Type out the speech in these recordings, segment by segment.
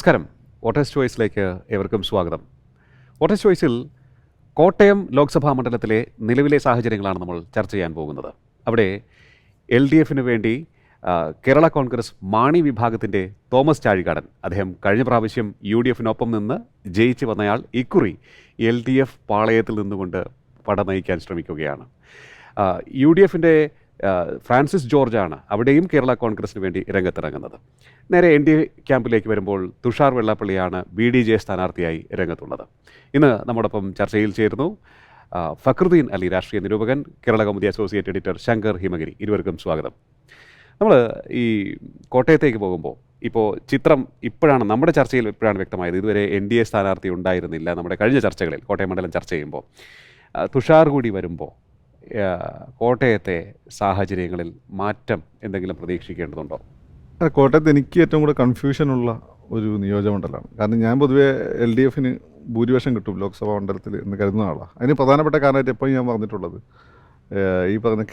നമസ്കാരം. വോട്ടേഴ്സ് ചോയ്സിലേക്ക് ഏവർക്കും സ്വാഗതം. വോട്ടേഴ്സ് ചോയ്സിൽ കോട്ടയം ലോക്സഭാ മണ്ഡലത്തിലെ നിലവിലെ സാഹചര്യങ്ങളാണ് നമ്മൾ ചർച്ച ചെയ്യാൻ പോകുന്നത്. അവിടെ LDF വേണ്ടി കേരള കോൺഗ്രസ് മാണി വിഭാഗത്തിൻ്റെ തോമസ് ചാഴികാടൻ, അദ്ദേഹം കഴിഞ്ഞ പ്രാവശ്യം UDF നിന്ന് ജയിച്ച് വന്നയാൾ ഇക്കുറി LDF പാളയത്തിൽ നിന്നുകൊണ്ട് പട നയിക്കാൻ ശ്രമിക്കുകയാണ്. UDF ഫ്രാൻസിസ് ജോർജാണ് അവിടെയും കേരള കോൺഗ്രസിന് വേണ്ടി രംഗത്തിറങ്ങുന്നത്. നേരെ NDA ക്യാമ്പിലേക്ക് വരുമ്പോൾ തുഷാർ വെള്ളാപ്പള്ളിയാണ് BDJ സ്ഥാനാർത്ഥിയായി രംഗത്തുള്ളത്. ഇന്ന് നമ്മോടൊപ്പം ചർച്ചയിൽ ചേരുന്നു ഫക്രുദ്ദീൻ അലി, രാഷ്ട്രീയ നിരൂപകൻ, കേരള കൗമുദി അസോസിയേറ്റ് എഡിറ്റർ ശങ്കർ ഹിമഗിരി. ഇരുവർക്കും സ്വാഗതം. നമ്മൾ ഈ കോട്ടയത്തേക്ക് പോകുമ്പോൾ ഇപ്പോൾ ചിത്രം ഇപ്പോഴാണ് നമ്മുടെ ചർച്ചയിൽ ഇപ്പോഴാണ് വ്യക്തമായത്. ഇതുവരെ NDA സ്ഥാനാർത്ഥി ഉണ്ടായിരുന്നില്ല നമ്മുടെ കഴിഞ്ഞ ചർച്ചകളിൽ. കോട്ടയം മണ്ഡലം ചർച്ച ചെയ്യുമ്പോൾ തുഷാർ കൂടി വരുമ്പോൾ കോട്ടയത്തെ സാഹചര്യങ്ങളിൽ മാറ്റം എന്തെങ്കിലും പ്രതീക്ഷിക്കേണ്ടതുണ്ടോ? കോട്ടയത്ത് എനിക്ക് ഏറ്റവും കൂടെ കൺഫ്യൂഷനുള്ള ഒരു നിയോജകമണ്ഡലമാണ്. കാരണം ഞാൻ പൊതുവേ LDF ഭൂരിപക്ഷം കിട്ടും ലോക്സഭാ മണ്ഡലത്തിൽ എന്ന് കരുതുന്ന ആളാണ്. അതിന് പ്രധാനപ്പെട്ട കാരണമായിട്ട് എപ്പോഴും ഞാൻ പറഞ്ഞിട്ടുള്ളത് ഈ പറഞ്ഞ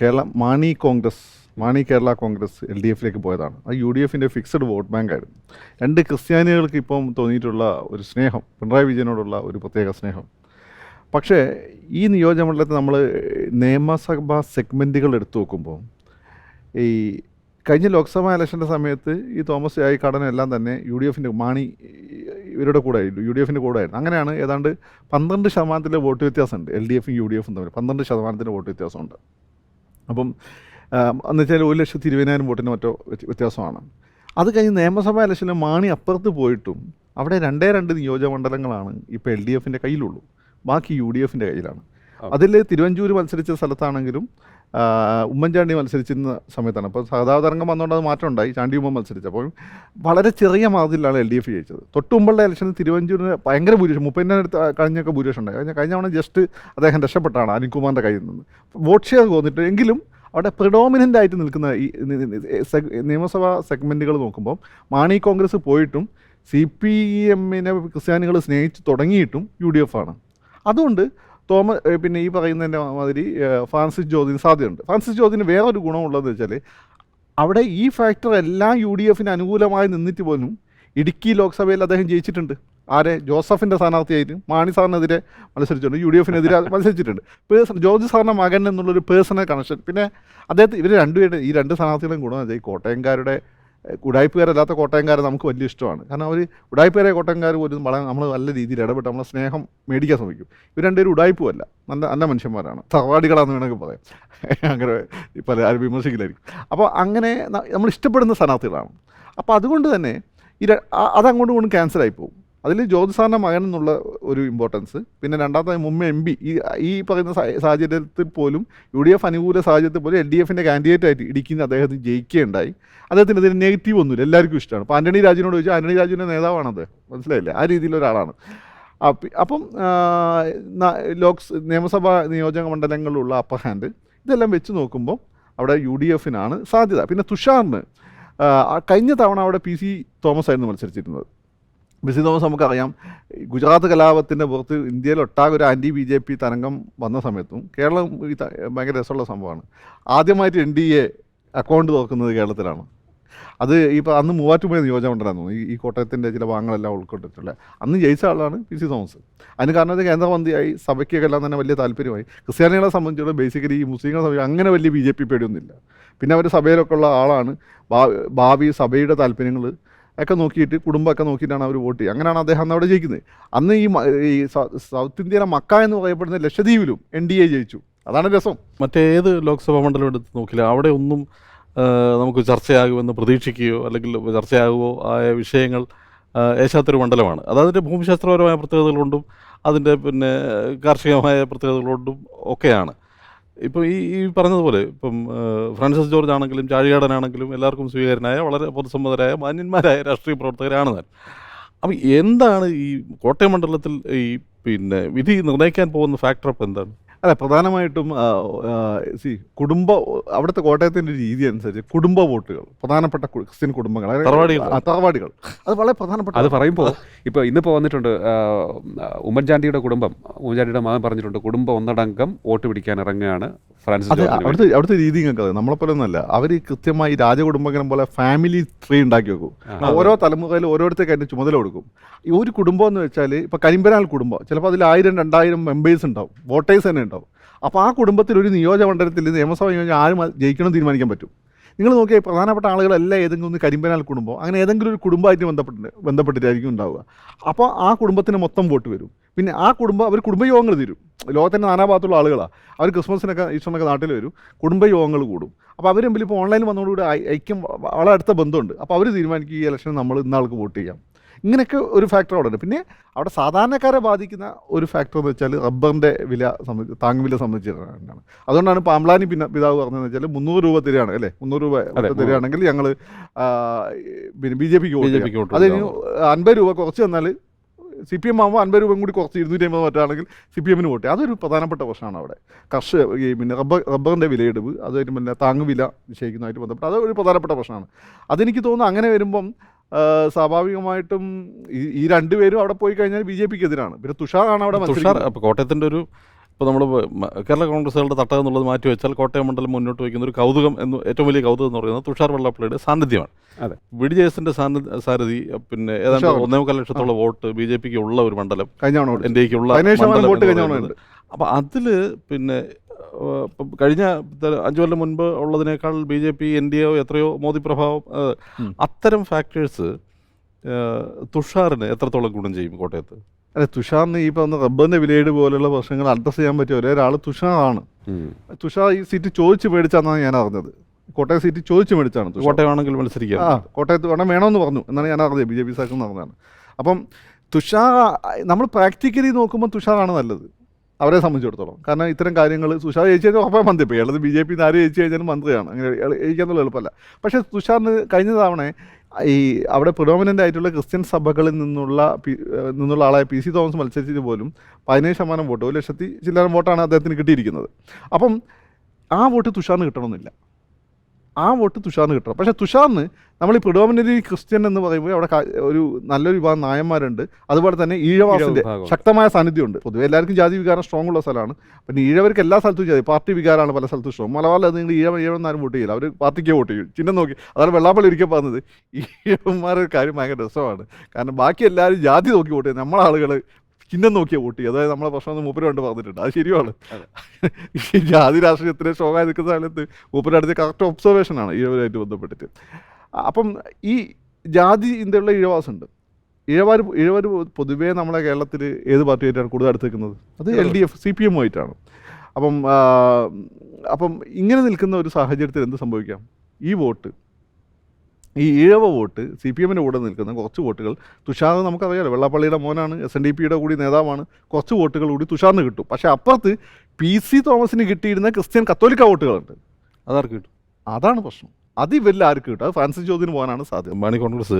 മാണി കേരള കോൺഗ്രസ് LDF പോയതാണ്. ആ UDF ഫിക്സഡ് വോട്ട് ബാങ്കായിരുന്നു. രണ്ട് ക്രിസ്ത്യാനികൾക്ക് ഇപ്പം തോന്നിയിട്ടുള്ള ഒരു സ്നേഹം, പിണറായി വിജയനോടുള്ള ഒരു പ്രത്യേക സ്നേഹം. പക്ഷേ ഈ നിയോജകമണ്ഡലത്തിൽ നമ്മൾ നിയമസഭാ സെഗ്മെൻറ്റുകൾ എടുത്തു നോക്കുമ്പോൾ ഈ കഴിഞ്ഞ ലോക്സഭാ ഇലക്ഷൻ്റെ സമയത്ത് ഈ തോമസ് ചാഴികാടനെല്ലാം തന്നെ UDF മാണി ഇവരുടെ കൂടെ UDF കൂടെ ആയിരുന്നു. അങ്ങനെയാണ് ഏതാണ്ട് 12% വോട്ട് വ്യത്യാസമുണ്ട് LDF UDF തമ്മിൽ. 12% വോട്ട് വ്യത്യാസമുണ്ട്. അപ്പം എന്ന് വെച്ചാൽ 1,20,000 വോട്ടിന് മറ്റോ വ്യത്യാസമാണ്. അത് കഴിഞ്ഞ് നിയമസഭാ ഇലക്ഷനിൽ മാണി അപ്പുറത്ത് പോയിട്ടും അവിടെ 2 നിയോജകമണ്ഡലങ്ങളാണ് ഇപ്പോൾ LDF കയ്യിലുള്ളൂ. ബാക്കി UDF കയ്യിലാണ്. അതിൽ തിരുവഞ്ചൂർ മത്സരിച്ച സ്ഥലത്താണെങ്കിലും ഉമ്മൻചാണ്ടി മത്സരിച്ചിരുന്ന സമയത്താണ്. അപ്പോൾ സഹതാതരംഗം വന്നുകൊണ്ട് അത് മാറ്റം ഉണ്ടായി. ചാണ്ടി ഉമ്മൻ മത്സരിച്ചപ്പോൾ വളരെ ചെറിയ മാർജിനിലാണ് LDF ജയിച്ചത്. തൊട്ടുമുമ്പുള്ള ഇലക്ഷനിൽ തിരുവഞ്ചൂരിന് ഭയങ്കര ഭൂരിപക്ഷം, 30,000 കഴിഞ്ഞൊക്കെ ഭൂരിപക്ഷം ഉണ്ടായി. കഴിഞ്ഞ തവണ ജസ്റ്റ് അദ്ദേഹം രക്ഷപ്പെട്ടാണ് അനിൽകുമാറിൻ്റെ കയ്യിൽ നിന്ന്. വോട്ട് ഷെയർ തോന്നിട്ട് എങ്കിലും അവിടെ പ്രിഡോമിനൻ്റ് ആയിട്ട് നിൽക്കുന്ന ഈ നിയമസഭാ സെഗ്മെൻറ്റുകൾ നോക്കുമ്പോൾ മാണി കോൺഗ്രസ് പോയിട്ടും CPM ക്രിസ്ത്യാനികൾ സ്നേഹിച്ച് തുടങ്ങിയിട്ടും UDF ആണ്. അതുകൊണ്ട് പിന്നെ ഈ പറയുന്നതിൻ്റെ മാതിരി ഫ്രാൻസിസ് ജോർജിന് സാധ്യതയുണ്ട്. ഫ്രാൻസിസ് ജോർജിന് വേറൊരു ഗുണമുള്ളതെന്ന് വെച്ചാൽ അവിടെ ഈ ഫാക്ടർ എല്ലാം UDF അനുകൂലമായി നിന്നിട്ട് പോലും ഇടുക്കി ലോക്സഭയിൽ അദ്ദേഹം ജയിച്ചിട്ടുണ്ട്. ജോസഫിൻ്റെ സ്ഥാനാർത്ഥിയായിട്ട് മാണി സാറിനെതിരെ മത്സരിച്ചിട്ടുണ്ട്, UDF മത്സരിച്ചിട്ടുണ്ട്. ജോർജ് സാറിൻ്റെ മകൻ എന്നുള്ളൊരു പേഴ്സണൽ കണക്ഷൻ. പിന്നെ ഇവർ രണ്ടുപേരുടെ ഈ രണ്ട് സ്ഥാനാർത്ഥികളും ഗുണമെന്ന് വെച്ചാൽ ഈ കോട്ടയംകാരുടെ ഉടായ്പുകാരല്ലാത്ത കോട്ടയംകാരെ നമുക്ക് വലിയ ഇഷ്ടമാണ്. കാരണം അവർ ഉടായ്പേരെ കോട്ടയംകാർ പോലും നമ്മൾ നല്ല രീതിയിൽ ഇടപെട്ട് നമ്മളെ സ്നേഹം മേടിക്കാൻ ശ്രമിക്കും. ഇവർ രണ്ടുപേരും ഉടായ്പുമല്ല, നല്ല മനുഷ്യന്മാരാണ്, തറവാടികളാണെന്ന് വേണമെങ്കിൽ പറയാം. അങ്ങനെ പല ആരും വിമർശിക്കില്ലായിരിക്കും. അപ്പോൾ അങ്ങനെ നമ്മൾ ഇഷ്ടപ്പെടുന്ന സ്ഥാനാർത്ഥികളാണ്. അപ്പോൾ അതുകൊണ്ട് തന്നെ അതങ്ങോട്ടും ഇങ്ങോട്ടും ക്യാൻസലായി പോകും. അതിൽ ജോർജ് സാറിൻ്റെ മകൻ എന്നുള്ള ഒരു ഇമ്പോർട്ടൻസ്, പിന്നെ രണ്ടാമത്തെ മുമ്പ് MP ഈ പറയുന്ന സാഹചര്യത്തിൽ പോലും UDF അനുകൂല സാഹചര്യത്തിൽ പോലും LDF കാൻഡിഡേറ്റായിട്ട് ഇടുക്കിയിൽ അദ്ദേഹത്തിന് ജയിക്കുകയുണ്ടായി. അദ്ദേഹത്തിന് ഇതിന് നെഗറ്റീവ് ഒന്നുമില്ല, എല്ലാവർക്കും ഇഷ്ടമാണ്. അപ്പോൾ ആൻ്റണി രാജുവിനോട് ചോദിച്ചാൽ ആൻ്റണി രാജുവിൻ്റെ നേതാവാണത്, മനസ്സിലായില്ലേ? ആ രീതിയിലൊരാളാണ്. അപ്പം നിയമസഭാ നിയോജക മണ്ഡലങ്ങളിലുള്ള അപ്പർ ഹാൻഡ് ഇതെല്ലാം വെച്ച് നോക്കുമ്പോൾ അവിടെ UDF സാധ്യത. പിന്നെ തുഷാറിന് കഴിഞ്ഞ തവണ അവിടെ PC തോമസ് ആയിരുന്നു മത്സരിച്ചിരുന്നത്. PC തോമസ് നമുക്കറിയാം, ഗുജറാത്ത് കലാപത്തിൻ്റെ പുറത്ത് ഇന്ത്യയിലൊട്ടാകെ ഒരു BJP തരംഗം വന്ന സമയത്തും കേരളം ഭയങ്കര രസമുള്ള സംഭവമാണ്. ആദ്യമായിട്ട് NDA അക്കൗണ്ട് തുറക്കുന്നത് കേരളത്തിലാണ്. അത് ഇപ്പോൾ അന്ന് മൂവാറ്റുപുഴ നിയോജകമണ്ഡലം തോന്നുന്നു, ഈ കോട്ടയത്തിൻ്റെ ചില ഭാഗങ്ങളെല്ലാം ഉൾക്കൊണ്ടിട്ടുള്ള അന്ന് ജയിച്ച ആളാണ് PC തോമസ്. അതിന് കാരണം കേന്ദ്രമന്ത്രിയായി, സഭയ്ക്കൊക്കെ എല്ലാം തന്നെ വലിയ താല്പര്യമായി. ക്രിസ്ത്യാനികളെ സംബന്ധിച്ചിടത്തോളം ബേസിക്കലി ഈ മുസ്ലിങ്ങളെ സംബന്ധിച്ച് അങ്ങനെ വലിയ BJP പേടിയൊന്നുമില്ല. പിന്നെ അവർ സഭയിലൊക്കെ ഉള്ള ആളാണ്. ഭാവി സഭയുടെ താല്പര്യങ്ങൾ ഒക്കെ നോക്കിയിട്ട്, കുടുംബമൊക്കെ നോക്കിയിട്ടാണ് അവർ വോട്ട് ചെയ്യുക. അങ്ങനെയാണ് അദ്ദേഹം അന്ന് അവിടെ ജയിക്കുന്നത്. അന്ന് ഈ സൗത്ത് ഇന്ത്യയിലെ മക്ക എന്ന് പറയപ്പെടുന്ന ലക്ഷദ്വീപിലും NDA ജയിച്ചു. അതാണ് രസം. മറ്റേത് ലോക്സഭാ മണ്ഡലം എടുത്ത് നോക്കില്ല, അവിടെ ഒന്നും നമുക്ക് ചർച്ചയാകുമെന്ന് പ്രതീക്ഷിക്കുകയോ അല്ലെങ്കിൽ ചർച്ചയാകുമോ ആയ വിഷയങ്ങൾ ഏശാത്തൊരു മണ്ഡലമാണ്. അത് അതിൻ്റെ ഭൂമിശാസ്ത്രപരമായ പ്രത്യേകതകൾ കൊണ്ടും അതിൻ്റെ പിന്നെ കാർഷികമായ പ്രത്യേകതകൾ കൊണ്ടും ഒക്കെയാണ്. ഇപ്പോൾ ഈ പറഞ്ഞതുപോലെ ഇപ്പം ഫ്രാൻസിസ് ജോർജ് ആണെങ്കിലും ചാഴികാടനാണെങ്കിലും എല്ലാവർക്കും സ്വീകാര്യനായ വളരെ പൊതുസമ്മതരായ മാന്യന്മാരായ രാഷ്ട്രീയ പ്രവർത്തകരാണ് താൻ. അപ്പം എന്താണ് ഈ കോട്ടയം മണ്ഡലത്തിൽ ഈ പിന്നെ വിധി നിർണ്ണയിക്കാൻ പോകുന്ന ഫാക്ടർ എന്താണ്? അല്ല, പ്രധാനമായിട്ടും അവിടുത്തെ കോട്ടയത്തിൻ്റെ രീതി അനുസരിച്ച് കുടുംബ വോട്ടുകൾ, പ്രധാനപ്പെട്ട ക്രിസ്ത്യൻ കുടുംബങ്ങൾ, തറവാടികൾ, അത് വളരെ പ്രധാനപ്പെട്ട. അത് പറയുമ്പോൾ ഇന്നിപ്പോൾ വന്നിട്ടുണ്ട് ഉമ്മൻചാണ്ടിയുടെ മകൻ പറഞ്ഞിട്ടുണ്ട്, കുടുംബം ഒന്നടങ്കം വോട്ട് പിടിക്കാൻ ഇറങ്ങുകയാണ്, ഫ്രാൻസിസ് അതെ, ജോർജിന് വേണ്ടി. അവിടുത്തെ രീതി നിങ്ങൾക്ക് നമ്മളെപ്പോലെ ഒന്നല്ല. അവർ കൃത്യമായി രാജകുടുംബം പോലെ ഫാമിലി ട്രീ ഉണ്ടാക്കി വെക്കും. ഓരോ തലമുറയിൽ ഓരോരുത്തർക്ക് അതിൻ്റെ ചുമതല കൊടുക്കും. ഈ ഒരു കുടുംബം എന്ന് വെച്ചാൽ ഇപ്പോൾ കരിമ്പനാൽ കുടുംബം ചിലപ്പോൾ അതിൽ 1000-2000 മെമ്പേഴ്സ് ഉണ്ടാവും, വോട്ടേഴ്സ് തന്നെ ഉണ്ടാവും. അപ്പോൾ ആ കുടുംബത്തിൽ ഒരു നിയോജകമണ്ഡലത്തിൽ നിയമസഭ നിയോജനം ആരും ജയിക്കണം തീരുമാനിക്കാൻ പറ്റും. നിങ്ങൾ നോക്കിയാൽ പ്രധാനപ്പെട്ട ആളുകളെല്ലാം ഏതെങ്കിലും ഒന്ന് കരിമ്പനാൽ കുടുംബം അങ്ങനെ ഏതെങ്കിലും ഒരു കുടുംബമായിട്ട് ബന്ധപ്പെട്ടിട്ടായിരിക്കും ഉണ്ടാവുക. അപ്പോൾ ആ കുടുംബത്തിന് മൊത്തം വോട്ട് വരും. പിന്നെ ആ കുടുംബം അവർ കുടുംബയോഗങ്ങൾ തീരും. ലോകത്തിൻ്റെ നാനാഭാഗത്തുള്ള ആളുകളാണ്. അവർ ക്രിസ്മസിനൊക്കെ ഈസ്റ്ററിനൊക്കെ നാട്ടിൽ വരും, കുടുംബയോഗങ്ങൾ കൂടും. അപ്പോൾ അവർ തമ്മിൽ ഇപ്പോൾ ഓൺലൈനിൽ വന്നതോടുകൂടി ഐക്യം വളരെ അടുത്ത ബന്ധമുണ്ട്. അപ്പോൾ അവർ തീരുമാനിക്കും ഈ ഇലക്ഷന് നമ്മൾ ഇന്നാൾക്ക് വോട്ട് ചെയ്യാം. ഇങ്ങനെയൊക്കെ ഒരു ഫാക്ടർ അവിടെ ഉണ്ട്. പിന്നെ അവിടെ സാധാരണക്കാരെ ബാധിക്കുന്ന ഒരു ഫാക്ടർ എന്ന് വെച്ചാൽ റബ്ബറിൻ്റെ വില താങ്ങുവില സംബന്ധിച്ചിട്ടാണ്. അതുകൊണ്ടാണ് പാമ്പ്ലാനി പിതാവ് പറഞ്ഞതെന്ന് വെച്ചാൽ 300 രൂപ തരികയാണ് അല്ലേ, 300 രൂപ തരികയാണെങ്കിൽ ഞങ്ങൾ പിന്നെ BJP വോട്ട്. അത് 50 രൂപ കുറച്ച് തന്നാൽ CPM ആകുമ്പോൾ 50 രൂപയും കൂടി കുറച്ച് 250 മറ്റാണെങ്കിൽ CPM വോട്ട്. അതൊരു പ്രധാനപ്പെട്ട പ്രശ്നമാണ് അവിടെ. പിന്നെ റബ്ബറിൻ്റെ വിലയിടിവ്, അതായിട്ട് പിന്നെ താങ്ങുവില നിശ്ചയിക്കുന്നതായിട്ട് ബന്ധപ്പെട്ട് അതൊരു പ്രധാനപ്പെട്ട പ്രശ്നമാണ്. അതെനിക്ക് തോന്നുന്നു അങ്ങനെ വരുമ്പം സ്വാഭാവികമായിട്ടും ഈ രണ്ടുപേരും അവിടെ പോയി കഴിഞ്ഞാൽ BJPക്ക് എതിരാണ്. പിന്നെ തുഷാറാണ് അവിടെ ഇപ്പോൾ കോട്ടയത്തിൻ്റെ ഒരു ഇപ്പോൾ നമ്മൾ കേരള കോൺഗ്രസുകളുടെ തട്ടകം എന്നുള്ളത് മാറ്റി വെച്ചാൽ കോട്ടയം മണ്ഡലം മുന്നോട്ട് വയ്ക്കുന്ന ഒരു കൗതുകം ഏറ്റവും വലിയ കൗതുകം എന്ന് പറയുന്നത് തുഷാർ വെള്ളാപ്പള്ളിയുടെ സാന്നിധ്യമാണ്. അതെ, BDJSന്റെ സാരഥി പിന്നെ ഏതാണ്ട് 1.25 ലക്ഷത്തോളം വോട്ട് BJPക്ക് ഉള്ള ഒരു മണ്ഡലം NDAയ്ക്കുള്ള മണ്ഡലം. അപ്പോൾ അതിൽ പിന്നെ കഴിഞ്ഞ 5 കൊല്ലം മുൻപ് ഉള്ളതിനേക്കാൾ BJP NDA എത്രയോ മോദി പ്രഭാവം, അത്തരം ഫാക്ടേഴ്സ് തുഷാറിന് എത്രത്തോളം ഗുണം ചെയ്യും കോട്ടയത്ത്? അല്ലെ, തുഷാറിന് ഈ പറഞ്ഞ റബ്ബറിൻ്റെ വിലയുടെ പോലുള്ള പ്രശ്നങ്ങൾ അഡ്രസ്സ് ചെയ്യാൻ പറ്റിയ ഒരേ ഒരാൾ തുഷാറാണ്. തുഷാർ ഈ സീറ്റ് ചോദിച്ച് മേടിച്ചാണെന്നാണ് ഞാൻ അറിഞ്ഞത്. കോട്ടയം സീറ്റ് ചോദിച്ച് മേടിച്ചാണ്. കോട്ടയമാണെങ്കിൽ മത്സരിക്കുക, കോട്ടയത്ത് വേണമെന്ന് പറഞ്ഞു എന്നാണ് ഞാൻ അറിഞ്ഞത്. BJP സാർക്ക് നടന്നതാണ്. അപ്പം തുഷാർ നമ്മൾ പ്രാക്ടിക്കലി നോക്കുമ്പോൾ തുഷാറാണ് നല്ലത് അവരെ സംബന്ധിച്ചിടത്തോളം. കാരണം ഇത്തരം കാര്യങ്ങൾ തുഷാർ ജയിച്ചു കഴിഞ്ഞാൽ ഉറപ്പായി മന്ത്രി. ഇപ്പോൾ ഉള്ളത് BJP ആര് ജയിച്ചു കഴിഞ്ഞാലും മന്ത്രിയാണ്. അങ്ങനെ ജയിക്കാന്നുള്ള എളുപ്പമല്ല. പക്ഷേ തുഷാറിന് കഴിഞ്ഞ തവണ ഈ അവിടെ പ്രിഡോമിനൻ്റ് ആയിട്ടുള്ള ക്രിസ്ത്യൻ സഭകളിൽ നിന്നുള്ള ആളായ PC തോമസ് മത്സരിച്ചത് പോലും 17% വോട്ട്, 1 ലക്ഷത്തി ചില്ലറ വോട്ടാണ് അദ്ദേഹത്തിന് കിട്ടിയിരിക്കുന്നത്. അപ്പം ആ വോട്ട് തുഷാറിന് കിട്ടണമെന്നില്ല. ആ വോട്ട് തുഷാറിന് കിട്ടണം. പക്ഷേ തുഷാറിന് നമ്മൾ ഈ പ്രിഡോമിനൻ്റ് ക്രിസ്ത്യൻ എന്ന് പറയുമ്പോൾ അവിടെ ഒരു നല്ലൊരു വിഭാഗം നായന്മാരുണ്ട്. അതുപോലെ തന്നെ ഈഴവാസിൻ്റെ ശക്തമായ സാന്നിധ്യമുണ്ട്. പൊതുവെ എല്ലാവർക്കും ജാതി വികാരം സ്ട്രോങ് ഉള്ള സ്ഥലമാണ്. പിന്നെ ഈഴവർക്ക് എല്ലാ സ്ഥലത്തും ജാതി പാർട്ടി വികാരമാണ് പല സ്ഥലത്തും സ്ട്രോങ്. മലബാറിൽ അത് നിങ്ങൾ ഈഴവെന്നാരും വോട്ട് ചെയ്യില്ല, അവർ പാർട്ടിക്ക് വോട്ട് ചെയ്യും. ചിഹ്നം നോക്കി. അതാണ് വെള്ളാപ്പള്ളി ഒരിക്കൽ പറഞ്ഞത്, ഈഴവന്മാരുടെ കാര്യം ഭയങ്കര രസമാണ്. കാരണം ബാക്കി എല്ലാവരും ജാതി നോക്കി വോട്ട് ചെയ്യും, നമ്മളാളുകൾ ചിഹ്നം നോക്കിയാൽ വോട്ട് ചെയ്യും. അതായത് നമ്മളെ പ്രശ്നം മൂപ്പര് കൊണ്ട് പറഞ്ഞിട്ടുണ്ട്. അത് ശരിയാണ്. ഈ ജാതി രാഷ്ട്രീയത്തിന് സ്ട്രോങ്ങായി നിൽക്കുന്ന സ്ഥലത്ത് മൂപ്പരുടെ അടുത്ത് കറക്റ്റ് ഒബ്സർവേഷനാണ് ഈഴവരുമായിട്ട് ബന്ധപ്പെട്ടിട്ട്. അപ്പം ഈ ജാതി ഇന്ത്യയുള്ള ഈഴവാസുണ്ട്. ഈഴവർ പൊതുവേ നമ്മളെ കേരളത്തിൽ ഏത് പാർട്ടിയായിട്ടാണ് കൂടുതൽ അടുത്ത് നിൽക്കുന്നത്? അത് LDF CPM ആയിട്ടാണ്. അപ്പം ഇങ്ങനെ നിൽക്കുന്ന ഒരു സാഹചര്യത്തിൽ എന്ത് സംഭവിക്കാം? ഈ ഈഴവ വോട്ട് CPMൻ്റെ കൂടെ നിൽക്കുന്ന കുറച്ച് വോട്ടുകൾ തുഷാർ നമുക്കറിയാമല്ലോ, വെള്ളാപ്പള്ളിയുടെ മോനാണ്, SNDPയുടെ കൂടി നേതാവാണ്. കുറച്ച് വോട്ടുകൾ കൂടി തുഷാറിന് കിട്ടും. പക്ഷേ അപ്പുറത്ത് PC തോമസിന് കിട്ടിയിരുന്ന ക്രിസ്ത്യൻ കത്തോലിക്ക വോട്ടുകളുണ്ട്. അതാർക്ക് കിട്ടും? അതാണ് പ്രശ്നം. അത് ഇവരിൽ ആർക്ക് കിട്ടും? അത് ഫ്രാൻസിസ് ജോർജിന് പോകാനാണ് സാധ്യത. മാണി കോൺഗ്രസ്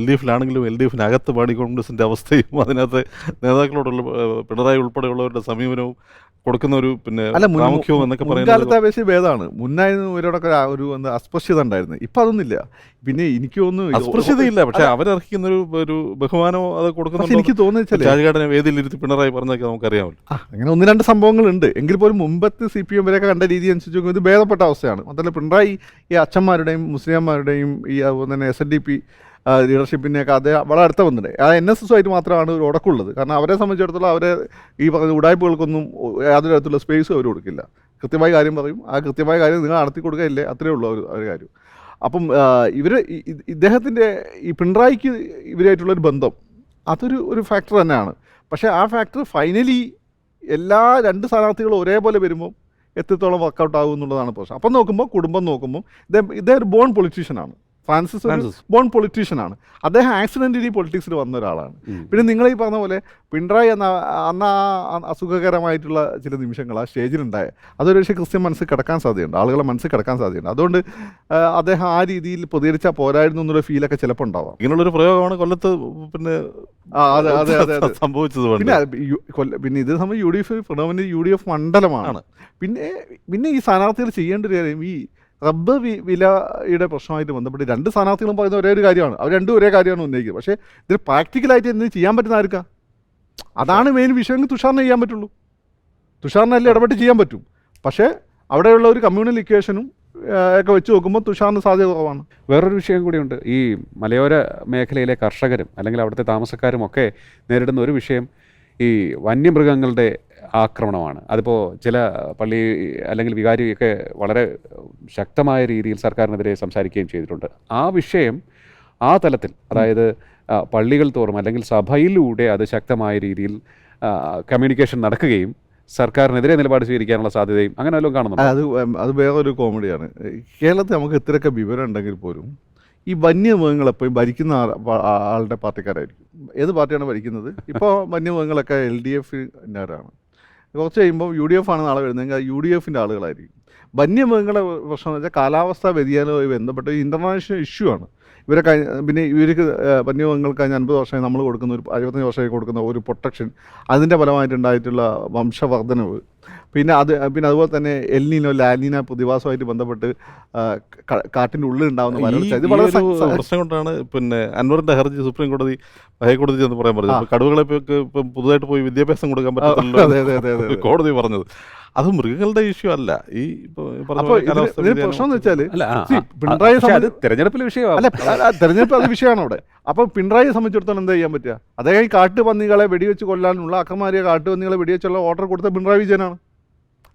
LDFിലാണെങ്കിലും LDFിനകത്ത് മാണി കോൺഗ്രസിൻ്റെ അവസ്ഥയും അതിനകത്ത് നേതാക്കളോടുള്ള പിണറായി ഉൾപ്പെടെയുള്ളവരുടെ സമീപനവും കൊടുക്കുന്ന ഒരു പിന്നെ പ്രാമുഖ്യവും എന്നൊക്കെ മുൻകാലത്തെ അപേക്ഷിച്ച് ഭേദമാണ്. മുന്നായിരുന്നു ഇവരോടൊക്കെ ഒരു അസ്പൃശ്യത ഉണ്ടായിരുന്നു. ഇപ്പം അതൊന്നുമില്ല. പിന്നെ എനിക്ക് തോന്നുന്നു അസ്പൃശ്യതയില്ല, പക്ഷെ അവരർഹിക്കുന്ന ഒരു ബഹുമാനമോ അത് കൊടുക്കുന്ന എനിക്ക് തോന്നുന്നു രാജഘടന വേദിയിലിരുത്തി പിണറായി പറഞ്ഞൊക്കെ നമുക്കറിയാമല്ലോ. അങ്ങനെ 1-2 സംഭവങ്ങളുണ്ട്. എങ്കിൽ പോലും മുമ്പത്തെ CPM വരെയൊക്കെ കണ്ട രീതി അനുസരിച്ച് ഇത് ഭേദപ്പെട്ട അവസ്ഥയാണ്. മാത്രമല്ല പിണറായി ഈ അച്ഛന്മാരുടെയും മുസ്ലിംമാരുടെയും ഈ അതുപോലെ തന്നെ SNDP ലീഡർഷിപ്പിനെയൊക്കെ അദ്ദേഹം വളരെ അടുത്ത വന്നിട്ട് NSS ആയിട്ട് മാത്രമാണ് ഒരു ഉടക്കുള്ളത്. കാരണം അവരെ സംബന്ധിച്ചിടത്തോളം അവരെ ഈ പറഞ്ഞ ഉടായ്പകൾക്കൊന്നും യാതൊരു തരത്തിലുള്ള സ്പേസ് അവർ കൊടുക്കില്ല. കൃത്യമായ കാര്യം പറയും, ആ കൃത്യമായ കാര്യം നിങ്ങൾ നടത്തി കൊടുക്കുകയില്ലേ, അത്രയേ ഉള്ളൂ ഒരു കാര്യം. അപ്പം ഇദ്ദേഹത്തിൻ്റെ ഈ പിണറായിക്ക് ഇവരായിട്ടുള്ളൊരു ബന്ധം അതൊരു ഫാക്ടർ തന്നെയാണ്. പക്ഷേ ആ ഫാക്ടർ ഫൈനലി എല്ലാ 2 സ്ഥാനാർത്ഥികളും ഒരേപോലെ വരുമ്പോൾ എത്രത്തോളം വർക്കൗട്ട് ആകും എന്നുള്ളതാണ് പ്രശ്നം. അപ്പം നോക്കുമ്പോൾ കുടുംബം നോക്കുമ്പോൾ ഇദ്ദേഹം ഒരു ബോൺ പൊളിറ്റീഷ്യനാണ്. ഫ്രാൻസിസ് ബോൺ പൊളിറ്റീഷ്യനാണ്. അദ്ദേഹം ആക്സിഡൻ്റലി പൊളിറ്റിക്സിൽ വന്ന ഒരാളാണ്. പിന്നെ നിങ്ങൾ ഈ പറഞ്ഞ പോലെ പിണറായി അന്ന് അസുഖകരമായിട്ടുള്ള ചില നിമിഷങ്ങൾ ആ സ്റ്റേജിലുണ്ടായ അതൊരു പക്ഷേ ക്രിസ്ത്യൻ മനസ്സിൽ കിടക്കാൻ സാധ്യതയുണ്ട്, ആളുകളെ മനസ്സിൽ കിടക്കാൻ സാധ്യതയുണ്ട്. അതുകൊണ്ട് അദ്ദേഹം ആ രീതിയിൽ പ്രതികരിച്ചാൽ പോരായിരുന്നു എന്നുള്ള ഫീലൊക്കെ ചിലപ്പോൾ ഉണ്ടാവാം. ഇങ്ങനെയുള്ളൊരു പ്രയോഗമാണ് കൊല്ലത്ത് പിന്നെ അതെ സംഭവിച്ചത്. പിന്നെ ഇത് സംബന്ധിച്ച് UDF മണ്ഡലമാണ്. പിന്നെ ഈ സ്ഥാനാർത്ഥികൾ ചെയ്യേണ്ട ഒരു കാര്യം ഈ റബ്ബർ വിലയുടെ പ്രശ്നമായിട്ട് ബന്ധപ്പെട്ട് 2 സ്ഥാനാർത്ഥികളും പറയുന്ന ഒരേ ഒരു കാര്യമാണ്. അവർ രണ്ടും ഒരേ കാര്യമാണ് ഉന്നയിക്കുന്നത്. പക്ഷേ ഇതിൽ പ്രാക്ടിക്കലായിട്ട് എന്ത് ചെയ്യാൻ പറ്റുന്ന ആർക്കാ? അതാണ് മെയിൻ വിഷയം. തുഷാറിനെ ചെയ്യാൻ പറ്റുള്ളൂ. തുഷാറിനല്ലേ ഇടപെട്ട് ചെയ്യാൻ പറ്റും. പക്ഷേ അവിടെയുള്ള ഒരു കമ്മ്യൂണൽ ഇക്വേഷനും ഒക്കെ വെച്ച് നോക്കുമ്പോൾ തുഷാറിന് സാധ്യത കുറവാണ്. വേറൊരു വിഷയം കൂടിയുണ്ട്. ഈ മലയോര മേഖലയിലെ കർഷകരും അല്ലെങ്കിൽ അവിടുത്തെ താമസക്കാരും ഒക്കെ നേരിടുന്ന ഒരു വിഷയം ഈ വന്യമൃഗങ്ങളുടെ ആക്രമണമാണ്. അതിപ്പോൾ ചില പള്ളി അല്ലെങ്കിൽ വികാരിയൊക്കെ വളരെ ശക്തമായ രീതിയിൽ സർക്കാരിനെതിരെ സംസാരിക്കുകയും ചെയ്തിട്ടുണ്ട്. ആ വിഷയം ആ തലത്തിൽ, അതായത് പള്ളികൾ തോറും അല്ലെങ്കിൽ സഭയിലൂടെ അത് ശക്തമായ രീതിയിൽ കമ്മ്യൂണിക്കേഷൻ നടക്കുകയും സർക്കാരിനെതിരെ നിലപാട് സ്വീകരിക്കാനുള്ള സാധ്യതയും അങ്ങനെ വല്ലതും കാണുന്നുണ്ട്. അത് വേറൊരു കോമഡിയാണ്. കേരളത്തിൽ നമുക്ക് ഇത്രയൊക്കെ വിവരം ഉണ്ടെങ്കിൽ പോലും ഈ വന്യമൃഗങ്ങളെപ്പോഴും ഭരിക്കുന്ന ആളുടെ പാർട്ടിക്കാരായിരിക്കും. ഏത് പാർട്ടിയാണ് ഭരിക്കുന്നത്? ഇപ്പോൾ വന്യമൃഗങ്ങളൊക്കെ LDF-ക്കാരാണ്. കുറച്ച് കഴിയുമ്പോൾ UDF ആണ് നാളെ വരുന്നതെങ്കിൽ UDF-ൻ്റെ ആളുകളായിരിക്കും. വന്യമൃഗങ്ങളുടെ പ്രശ്നം എന്ന് വെച്ചാൽ കാലാവസ്ഥാ വ്യതിയാനവുമായി ബന്ധപ്പെട്ട ഇൻ്റർനാഷണൽ ഇഷ്യൂ ആണ്. പിന്നെ ഇവർക്ക് വന്യമൃഗങ്ങൾക്ക് കഴിഞ്ഞ 50 വർഷമായി നമ്മൾ കൊടുക്കുന്ന ഒരു 65 വർഷമായി കൊടുക്കുന്ന ഒരു പ്രൊട്ടക്ഷൻ, അതിൻ്റെ ഫലമായിട്ടുണ്ടായിട്ടുള്ള വംശവർദ്ധനവ്, പിന്നെ അതുപോലെ തന്നെ എൽനീനോ ലാലിന പ്രതിഭാസമായിട്ട് ബന്ധപ്പെട്ട് കാട്ടിൻ്റെ ഉള്ളിൽ ഉണ്ടാകുന്ന വരൾച്ച, ഇത് വളരെ പ്രശ്നം കൊണ്ടാണ് പിന്നെ അൻവറിന്റെ ഹർജി സുപ്രീം കോടതി ഹൈക്കോടതി എന്ന് പറയാൻ പറഞ്ഞത്. കടുവകളെ ഇപ്പം പുതുതായിട്ട് പോയി വിദ്യാഭ്യാസം കൊടുക്കാൻ പറ്റില്ല കോടതി പറഞ്ഞത്. അത് മൃഗങ്ങളുടെ ഇഷ്യൂ അല്ല. ഈ പ്രശ്നം എന്ന് വെച്ചാൽ പിണറായി തെരഞ്ഞെടുപ്പിലെ വിഷയമാണ്. തെരഞ്ഞെടുപ്പ് അത് വിഷയമാണ് അവിടെ. അപ്പം പിണറായിയെ സംബന്ധിച്ചിടത്തോളം എന്താ ചെയ്യാൻ പറ്റുക? അദ്ദേഹം ഈ കാട്ടുപന്നികളെ വെടിവെച്ച് കൊല്ലാനുള്ള അക്രമാരിയ കാട്ടുപന്നികളെ വെടിവെച്ചുള്ള ഓർഡർ കൊടുത്ത പിണറായി വിജയനാണ്.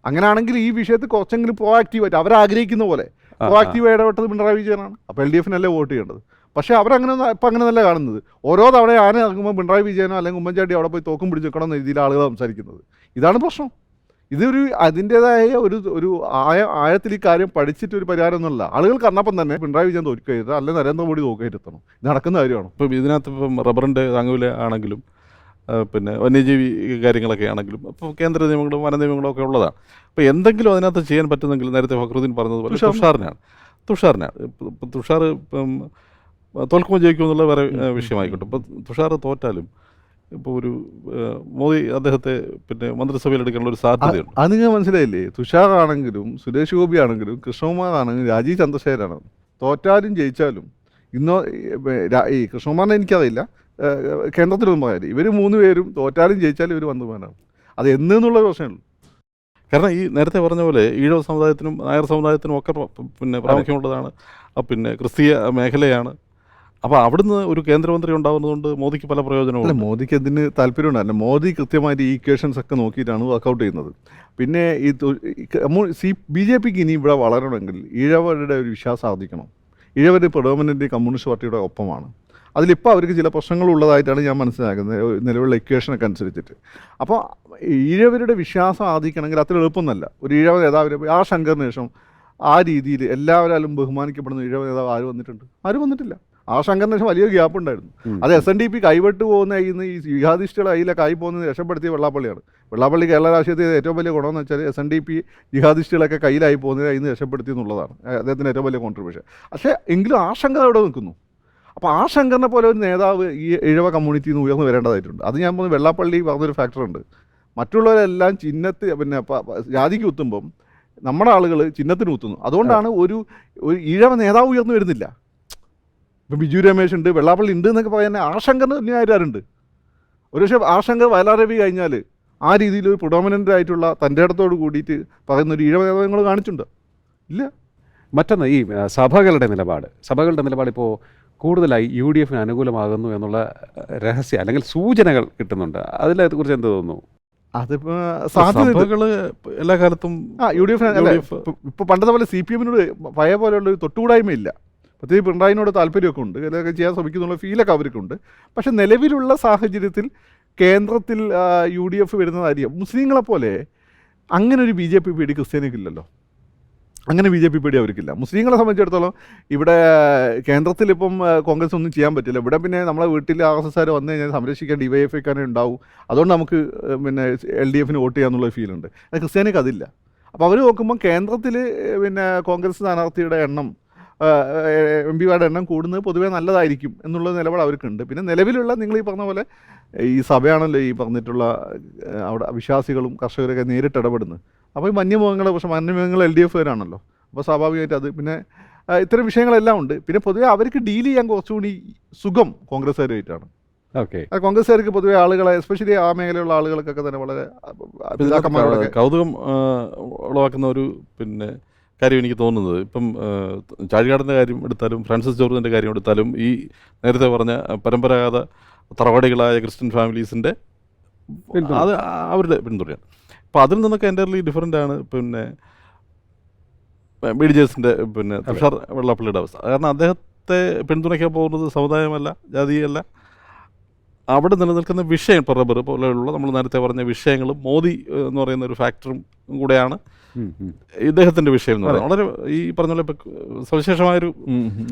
അങ്ങനെയാണെങ്കിൽ ഈ വിഷയത്തിൽ കുറച്ചെങ്കിലും പ്രോആക്റ്റീവായിട്ട് അവരാഗ്രഹിക്കുന്ന പോലെ പ്രോആക്റ്റീവായി ഇടപെട്ടത് പിണറായി വിജയനാണ്. അപ്പോൾ LDF-നല്ലേ വോട്ട് ചെയ്യേണ്ടത്. പക്ഷേ അവരങ്ങനെ ഇപ്പം അങ്ങനെ നല്ല കാണുന്നത്. ഓരോ തവണ ആന ഇറങ്ങുമ്പോൾ പിണറായി വിജയനോ അല്ലെങ്കിൽ ഉമ്മൻചാണ്ടി അവിടെ പോയി തോക്കും പിടിച്ച് വെക്കണം എന്ന രീതിയിൽ ആളുകൾ സംസാരിക്കുന്നത്. ഇതാണ് പ്രശ്നം. ഇതൊരു അതിൻ്റേതായ ഒരു ആഴത്തിൽ ഈ കാര്യം പഠിച്ചിട്ട് ഒരു പരിഹാരമൊന്നുമല്ല. ആളുകൾ കണ്ടപ്പം തന്നെ പിണറായി വിജയൻ തോൽക്കരുത്, അല്ലെങ്കിൽ നരേന്ദ്രമോദി തോൽക്കരുത്തണം. ഇത് നടക്കുന്ന കാര്യമാണ്. ഇപ്പം ഇതിനകത്ത് ഇപ്പം റബ്ബറിൻ്റെ താങ്ങൂല ആണെങ്കിലും പിന്നെ വന്യജീവി കാര്യങ്ങളൊക്കെ ആണെങ്കിലും അപ്പോൾ കേന്ദ്ര നിയമങ്ങളും വന നിയമങ്ങളും ഒക്കെ ഉള്ളതാണ്. അപ്പോൾ എന്തെങ്കിലും അതിനകത്ത് ചെയ്യാൻ പറ്റുന്നെങ്കിൽ നേരത്തെ ഫക്രുദ്ദീൻ പറഞ്ഞതുപോലെ തുഷാറിനാണ്. തുഷാർ ഇപ്പം തോൽക്കുമ്പോൾ ജയിക്കുമെന്നുള്ള വേറെ വിഷയമായിക്കോട്ടെ. ഇപ്പം തുഷാർ തോറ്റാലും ഇപ്പോൾ ഒരു മോദി അദ്ദേഹത്തെ പിന്നെ മന്ത്രിസഭയിൽ എടുക്കാനുള്ള ഒരു സാധ്യതയുണ്ട്. അത് നിങ്ങൾ മനസ്സിലായില്ലേ? തുഷാർ ആണെങ്കിലും സുരേഷ് ഗോപി ആണെങ്കിലും കൃഷ്ണകുമാർ ആണെങ്കിലും രാജീവ് ചന്ദ്രശേഖരാണ്. തോറ്റാലും ജയിച്ചാലും ഈ കൃഷ്ണകുമാറിനെ എനിക്കറിയില്ല, കേന്ദ്രത്തിലൊന്നും പറയാൻ. ഇവർ 3 പേരും തോറ്റാലും ജയിച്ചാലും ഇവർ മന്ത്രിമാരാണ്. അത് എന്നുള്ള പ്രശ്നമുള്ളൂ. കാരണം ഈ നേരത്തെ പറഞ്ഞ പോലെ ഈഴവ സമുദായത്തിനും നായർ സമുദായത്തിനും ഒക്കെ പിന്നെ പ്രാമുഖ്യമുള്ളതാണ്, പിന്നെ ക്രിസ്തീയ മേഖലയാണ്. അപ്പോൾ അവിടുന്ന് ഒരു കേന്ദ്രമന്ത്രി ഉണ്ടാകുന്നതുകൊണ്ട് മോദിക്ക് പല പ്രയോജനവും. അല്ല, മോദിക്ക് അതിന് താല്പര്യമുണ്ടല്ല. മോദി കൃത്യമായിട്ട് ഈ ഇക്വേഷൻസ് ഒക്കെ നോക്കിയിട്ടാണ് വർക്കൗട്ട് ചെയ്യുന്നത്. പിന്നെ ഈ BJPക്ക് ഇനി ഇവിടെ വളരണമെങ്കിൽ ഈഴവരുടെ ഒരു വിശ്വാസം ആർജിക്കണം. ഈഴവർ പ്രഡോമിനൻ്റ് കമ്മ്യൂണിസ്റ്റ് പാർട്ടിയുടെ ഒപ്പമാണ്. അതിലിപ്പോൾ അവർക്ക് ചില പ്രശ്നങ്ങളുള്ളതായിട്ടാണ് ഞാൻ മനസ്സിലാക്കുന്നത് നിലവിലുള്ള ഇക്വേഷനൊക്കെ അനുസരിച്ചിട്ട്. അപ്പോൾ ഈഴവരുടെ വിശ്വാസം ആർജിക്കണമെങ്കിൽ അത്ര എളുപ്പമൊന്നുമല്ല. ഒരു ഈഴവ നേതാവിനെ ആ ശങ്കറിന് ശേഷം ആ രീതിയിൽ എല്ലാവരാലും ബഹുമാനിക്കപ്പെടുന്ന ഈഴവ നേതാവ് ആരും വന്നിട്ടില്ല. ആ ശങ്കറിന് ശേഷം വലിയൊരു ഗ്യാപ്പ് ഉണ്ടായിരുന്നു. അത് SNDP കൈവിട്ട് പോകുന്ന ഈ ജിഹാദിസ്റ്റുകളെ കയ്യിലൊക്കെ ആയി പോകുന്നത് രക്ഷപ്പെടുത്തിയ വെള്ളാപ്പള്ളിയാണ്. വെള്ളാപ്പള്ളി കേരള രാഷ്ട്രീയത്തിൽ ഏറ്റവും വലിയ ഗുണമെന്ന് വെച്ചാൽ SNDP ജിഹാദിസ്റ്റുകളൊക്കെ കയ്യിലായി പോകുന്നത് അതിൽ നിന്ന് രക്ഷപ്പെടുത്തി എന്നുള്ളതാണ് അദ്ദേഹത്തിൻ്റെ ഏറ്റവും വലിയ കോൺട്രിബ്യൂഷൻ. പക്ഷേ എങ്കിലും ആ ശങ്കർ അവിടെ നിൽക്കുന്നു. അപ്പോൾ ആ ശങ്കറിനെ പോലെ ഒരു നേതാവ് ഈ ഈഴവ കമ്മ്യൂണിറ്റിയിൽ നിന്ന് ഉയർന്നു വരേണ്ടതായിട്ടുണ്ട്. അത് ഞാൻ പറഞ്ഞത് വെള്ളാപ്പള്ളി പറഞ്ഞൊരു ഫാക്ടറുണ്ട്. മറ്റുള്ളവരെല്ലാം ചിഹ്നത്തിൽ പിന്നെ ജാതിക്ക് കുത്തുമ്പം നമ്മുടെ ആളുകൾ ചിഹ്നത്തിന് കുത്തുന്നു. അതുകൊണ്ടാണ് ഒരു ഈഴവ നേതാവ് ഉയർന്നു വരുന്നില്ല. ഇപ്പോൾ ബിജു രമേശ് ഉണ്ട്, വെള്ളാപ്പള്ളി ഉണ്ട് എന്നൊക്കെ പറയാൻ ആശങ്കറിന് ആരുണ്ട്. ഒരു പക്ഷേ ആശങ്കർ വയലാർ രവി കഴിഞ്ഞാൽ ആ രീതിയിൽ ഒരു പ്രൊഡോമിനൻ്റ് ആയിട്ടുള്ള തൻ്റെ ഇടത്തോട് കൂടിയിട്ട് പറയുന്ന ഒരു ഈഴവ നേതാവ് കാണിച്ചിട്ടുണ്ട് ഇല്ല. മറ്റൊന്ന് ഈ സഭകളുടെ നിലപാട് ഇപ്പോൾ കൂടുതലായി UDF-ന് അനുകൂലമാകുന്നു എന്നുള്ള രഹസ്യ അല്ലെങ്കിൽ സൂചനകൾ കിട്ടുന്നുണ്ട്. അതിനെക്കുറിച്ച് എന്ത് തോന്നുന്നു? അതിപ്പോൾ സഭകൾ എല്ലാ കാലത്തും UDF ഇപ്പോൾ പണ്ടത്തെ പോലെ CPM-നോട് പഴയ പോലെയുള്ള ഒരു തൊട്ടുകൂടായ്മയില്ല. പ്രത്യേകിച്ച് പിണറായിനോട് താല്പര്യമൊക്കെ ഉണ്ട്, ഇതൊക്കെ ചെയ്യാൻ ശ്രമിക്കുന്നുള്ള ഫീലൊക്കെ അവർക്കുണ്ട്. പക്ഷേ നിലവിലുള്ള സാഹചര്യത്തിൽ കേന്ദ്രത്തിൽ UDF വരുന്നതായിരിക്കും. മുസ്ലിങ്ങളെപ്പോലെ അങ്ങനെ ഒരു BJP പേടി ക്രിസ്ത്യാനിക്കില്ലല്ലോ. അങ്ങനെ BJP പേടി അവർക്കില്ല. മുസ്ലിങ്ങളെ സംബന്ധിച്ചിടത്തോളം ഇവിടെ കേന്ദ്രത്തിലിപ്പം കോൺഗ്രസ് ഒന്നും ചെയ്യാൻ പറ്റില്ല. ഇവിടെ പിന്നെ നമ്മളെ വീട്ടിൽ RSSകാർ വന്നു കഴിഞ്ഞാൽ സംരക്ഷിക്കാൻ DYFIക്കാരനെ ഉണ്ടാവും. അതുകൊണ്ട് നമുക്ക് പിന്നെ LDF-ന് വോട്ട് ചെയ്യാന്നുള്ള ഫീലുണ്ട്. ക്രിസ്ത്യാനിക്ക് അതില്ല. അപ്പോൾ അവർ നോക്കുമ്പോൾ കേന്ദ്രത്തിൽ പിന്നെ കോൺഗ്രസ് സ്ഥാനാർത്ഥിയുടെ എണ്ണം MP-മാരുടെ എണ്ണം കൂടുന്നത് പൊതുവേ നല്ലതായിരിക്കും എന്നുള്ള നിലപാട് അവർക്കുണ്ട്. പിന്നെ നിലവിലുള്ള നിങ്ങൾ ഈ പറഞ്ഞ പോലെ ഈ സഭയാണല്ലോ ഈ പറഞ്ഞിട്ടുള്ള അവിടെ വിശ്വാസികളും കർഷകരൊക്കെ നേരിട്ട് ഇടപെടുന്നത്. അപ്പോൾ ഈ വന്യമൃഗങ്ങളെ പക്ഷേ വന്യമൃഗങ്ങൾ LDF-കാരാണല്ലോ. അപ്പോൾ സ്വാഭാവികമായിട്ട് അത് പിന്നെ ഇത്തരം വിഷയങ്ങളെല്ലാം ഉണ്ട്. പിന്നെ പൊതുവേ അവർക്ക് ഡീൽ ചെയ്യാൻ കുറച്ചുകൂടി സുഖം കോൺഗ്രസ്സുകാരുമായിട്ടാണ്. ഓക്കെ. അത് കോൺഗ്രസ്സുകാർക്ക് പൊതുവെ ആളുകളെ എസ്പെഷ്യലി ആ മേഖലയിലുള്ള ആളുകൾക്കൊക്കെ തന്നെ വളരെ പിതാക്കന്മാരോടൊക്കെ കൗതുകം ഉളവാക്കുന്ന ഒരു പിന്നെ കാര്യം എനിക്ക് തോന്നുന്നത്, ഇപ്പം ചാഴികാടൻ്റെ കാര്യം എടുത്താലും ഫ്രാൻസിസ് ജോർജിൻ്റെ കാര്യം എടുത്താലും ഈ നേരത്തെ പറഞ്ഞ പരമ്പരാഗത തറവാടികളായ ക്രിസ്ത്യൻ ഫാമിലീസിൻ്റെ അത് അവരുടെ പിന്തുണയാണ്. അപ്പോൾ അതിൽ നിന്നൊക്കെ എൻ്റർലി ഡിഫറൻ്റ് ആണ് പിന്നെ BDJസിൻ്റെ പിന്നെ തുഷാർ വെള്ളാപ്പള്ളിയുടെ അവസ്ഥ. കാരണം അദ്ദേഹത്തെ പിന്തുണയ്ക്കാൻ പോകുന്നത് സമുദായമല്ല, ജാതിയല്ല, അവിടെ നിലനിൽക്കുന്ന വിഷയം റബ്ബർ പോലെയുള്ള നമ്മൾ നേരത്തെ പറഞ്ഞ വിഷയങ്ങളും മോദി എന്ന് പറയുന്ന ഒരു ഫാക്ടറും കൂടെയാണ് ഇദ്ദേഹത്തിൻ്റെ വിഷയം എന്ന് പറയുന്നത്. വളരെ ഈ പറഞ്ഞ പോലെ ഇപ്പം സവിശേഷമായൊരു